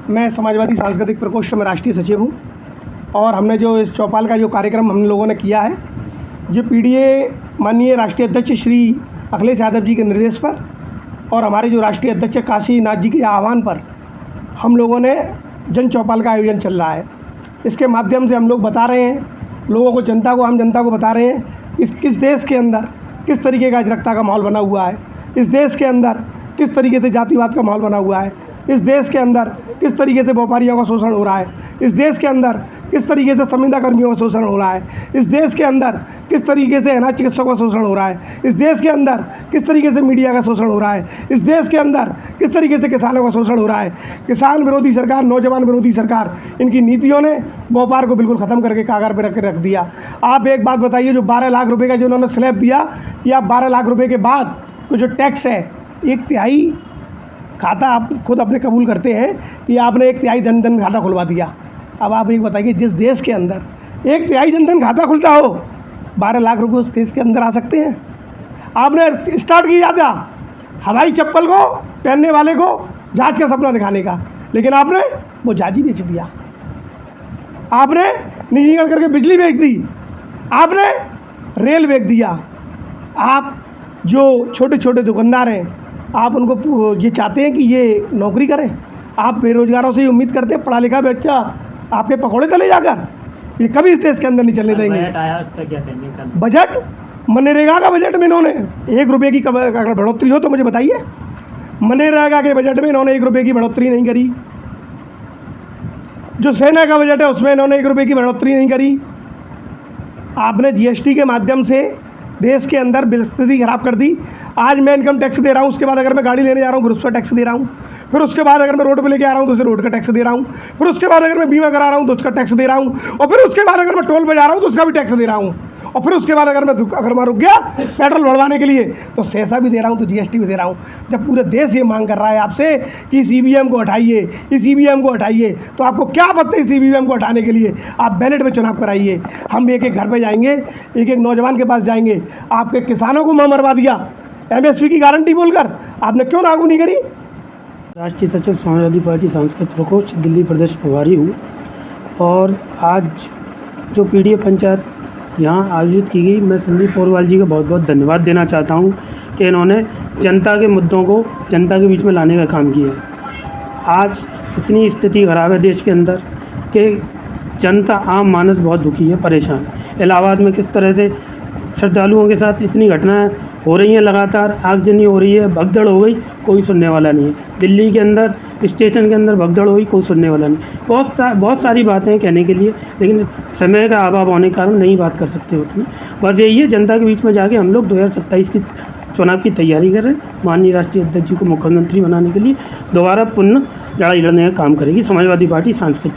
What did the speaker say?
मैं समाजवादी सांस्कृतिक प्रकोष्ठ में राष्ट्रीय सचिव हूँ और हमने जो इस चौपाल का जो कार्यक्रम हम लोगों ने किया है, जो पीडीए माननीय राष्ट्रीय अध्यक्ष श्री अखिलेश यादव जी के निर्देश पर और हमारे जो राष्ट्रीय अध्यक्ष काशीनाथ जी के आह्वान पर हम लोगों ने जन चौपाल का आयोजन चल रहा है। इसके माध्यम से हम लोग बता रहे हैं लोगों को, जनता को, आम जनता को बता रहे हैं कि किस देश के अंदर किस तरीके का अराजकता का माहौल बना हुआ है, इस देश के अंदर किस तरीके से जातिवाद का माहौल बना हुआ है, इस देश के अंदर किस तरीके से व्यापारियों का शोषण हो रहा है, इस देश के अंदर किस तरीके से संविदा कर्मियों का शोषण हो रहा है, इस देश के अंदर किस तरीके से अनाथ चिकित्सकों का शोषण हो रहा है, इस देश के अंदर किस तरीके से मीडिया का शोषण हो रहा है, इस देश के अंदर किस तरीके से किसानों का शोषण हो रहा है। किसान विरोधी सरकार, नौजवान विरोधी सरकार, इनकी नीतियों ने व्यापार को बिल्कुल ख़त्म करके कागार पर रख दिया। आप एक बात बताइए, जो 12 लाख रुपये का जो उन्होंने स्लैब दिया, या 12 लाख रुपये के बाद को जो टैक्स है, 1/3 खाता आप खुद अपने कबूल करते हैं कि आपने 1/3 जनधन खाता खुलवा दिया। अब आप एक बताइए, जिस देश के अंदर 1/3 जनधन खाता खुलता हो, 12 लाख रुपये उस देश के अंदर आ सकते हैं। आपने स्टार्ट किया था हवाई चप्पल को पहनने वाले को जहाज का सपना दिखाने का, लेकिन आपने वो जहाज ही बेच दिया। आपने निजीकरण करके बिजली बेच दी, आपने रेल बेच दिया। आप जो छोटे छोटे दुकानदार हैं, आप उनको ये चाहते हैं कि ये नौकरी करें। आप बेरोजगारों से उम्मीद करते हैं पढ़ा लिखा बच्चा आपके पकौड़े तले जाकर, ये कभी इस देश के अंदर नहीं चलने देंगे। बजट आया, उस पर क्या कहने का? बजट, मनरेगा का बजट में इन्होंने 1 रुपये की अगर बढ़ोतरी हो तो मुझे बताइए। मनरेगा के बजट में इन्होंने 1 रुपये की बढ़ोतरी नहीं करी। जो सेना का बजट है उसमें इन्होंने 1 रुपये की बढ़ोतरी नहीं करी। आपने जीएसटी के माध्यम से देश के अंदर स्थिति खराब कर दी। आज मैं इनकम टैक्स दे रहा हूँ, उसके बाद अगर मैं गाड़ी लेने जा रहा हूँ फिर उस पर टैक्स दे रहा हूँ, फिर उसके बाद अगर मैं रोड पे लेके आ रहा हूँ तो उसे रोड का टैक्स दे रहा हूँ, फिर उसके बाद अगर मैं बीमा करा रहा हूँ तो उसका टैक्स दे रहा हूँ, और फिर उसके बाद अगर मैं टोल पे जा रहा हूँ तो उसका भी टैक्स दे रहा हूँ, और फिर उसके बाद अगर मैं रुक गया पेट्रोल भरवाने के लिए तो सेसा भी दे रहा हूँ, तो जीएसटी भी दे रहा हूँ। जब पूरे देश ये मांग कर रहा है आपसे कि इस ईवीएम को हटाइए, इस ईवीएम को हटाइए, तो आपको क्या पता है इस ईवीएम को हटाने के लिए? आप बैलेट में चुनाव कराइए। हम एक एक घर पे जाएंगे, एक एक नौजवान के पास जाएंगे। आपके किसानों को मुँह मरवा दिया, एमएसपी की गारंटी बोलकर, आपने क्यों लागू नहीं करी? राष्ट्रीय सचिव समाजवादी पार्टी सांस्कृतिक प्रकोष्ठ दिल्ली प्रदेश प्रभारी हूँ, और आज जो पीडीए पंचायत यहाँ आयोजित की गई, मैं संदीप पोरवाल जी का बहुत बहुत धन्यवाद देना चाहता हूँ कि इन्होंने जनता के मुद्दों को जनता के बीच में लाने का काम किया है। आज इतनी स्थिति खराब है देश के अंदर कि जनता, आम मानस बहुत दुखी है, परेशान। इलाहाबाद में किस तरह से श्रद्धालुओं के साथ इतनी घटनाएं हो रही हैं, लगातार आगजनी हो रही है, भगदड़ हो गई, कोई सुनने वाला नहीं है। दिल्ली के अंदर स्टेशन के अंदर भगदड़ हुई, कोई सुनने वाला नहीं। बहुत सारी बातें हैं कहने के लिए, लेकिन समय का अभाव होने के कारण नहीं बात कर सकते उतनी। बस यही है, जनता के बीच में जाके हम लोग 2027 की चुनाव की तैयारी कर रहे हैं। माननीय राष्ट्रीय अध्यक्ष जी को मुख्यमंत्री बनाने के लिए दोबारा पुनः लड़ाई लड़ने का काम करेगी समाजवादी पार्टी सांस्कृतिक।